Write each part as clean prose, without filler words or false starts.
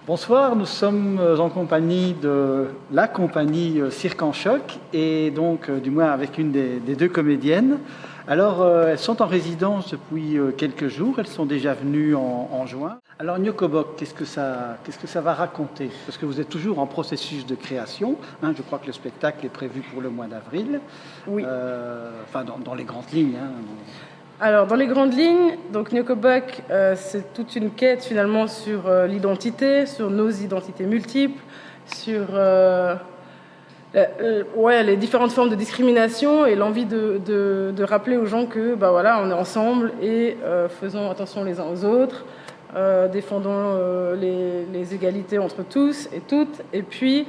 Bonsoir, nous sommes en compagnie de la compagnie Cirque en Choc et donc du moins avec une des deux comédiennes. Alors elles sont en résidence depuis quelques jours, elles sont déjà venues en juin. Alors Nyokobok, qu'est-ce que ça va raconter? Parce que vous êtes toujours en processus de création, hein, je crois que le spectacle est prévu pour le mois d'avril. Oui. Enfin dans les grandes lignes. Hein. Alors, dans les grandes lignes, donc Nyokobok, c'est toute une quête finalement sur l'identité, sur nos identités multiples, sur les différentes formes de discrimination et l'envie de rappeler aux gens que voilà, on est ensemble et faisons attention les uns aux autres, défendons les égalités entre tous et toutes. Et puis,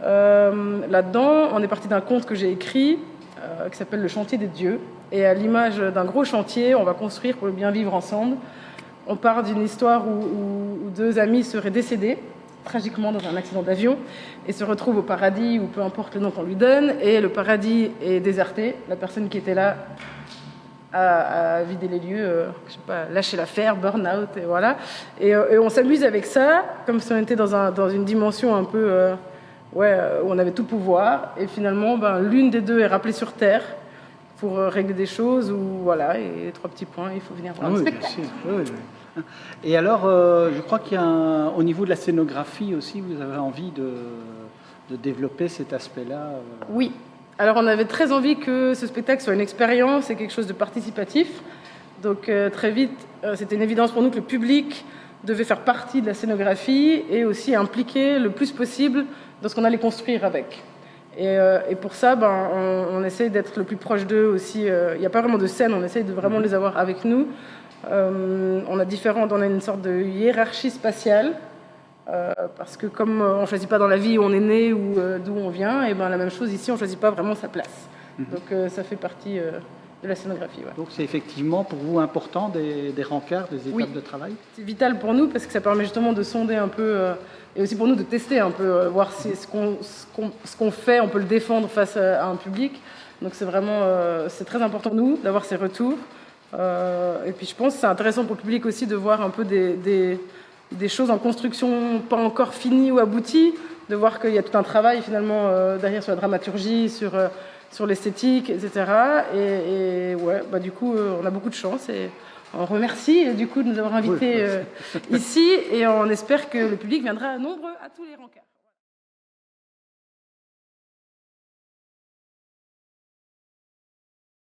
là-dedans, on est parti d'un conte que j'ai écrit qui s'appelle Le chantier des dieux. Et à l'image d'un gros chantier, on va construire pour le bien vivre ensemble. On part d'une histoire où deux amis seraient décédés, tragiquement dans un accident d'avion, et se retrouvent au paradis, ou peu importe le nom qu'on lui donne, et le paradis est déserté. La personne qui était là a vidé les lieux, lâché l'affaire, burn-out, et voilà. Et on s'amuse avec ça, comme si on était dans une dimension un peu où on avait tout pouvoir, et finalement, l'une des deux est rappelée sur Terre, pour régler des choses, ou voilà, et 3 petits points, il faut venir voir le spectacle. Oui. Et alors, je crois qu'il y a au niveau de la scénographie aussi, vous avez envie de développer cet aspect-là. Oui, alors on avait très envie que ce spectacle soit une expérience et quelque chose de participatif. Donc très vite, c'était une évidence pour nous que le public devait faire partie de la scénographie et aussi impliquer le plus possible dans ce qu'on allait construire avec. Et pour ça, on essaye d'être le plus proche d'eux aussi. Il n'y a pas vraiment de scène, on essaye de vraiment les avoir avec nous. On a une sorte de hiérarchie spatiale, parce que comme on ne choisit pas dans la vie où on est né ou d'où on vient, et la même chose ici, on ne choisit pas vraiment sa place. Donc ça fait partie de la scénographie. Ouais. Donc c'est effectivement pour vous important des rencarts, des étapes de travail? C'est vital pour nous parce que ça permet justement de sonder un peu, et aussi pour nous de tester un peu, voir si ce qu'on fait, on peut le défendre face à un public. Donc c'est vraiment, c'est très important pour nous d'avoir ces retours. Et puis je pense que c'est intéressant pour le public aussi de voir un peu des choses en construction pas encore finies ou abouties, de voir qu'il y a tout un travail finalement derrière sur la dramaturgie, sur l'esthétique, etc. Et du coup, on a beaucoup de chance et on remercie du coup de nous avoir invités ici et on espère que le public viendra nombreux à tous les rencarts.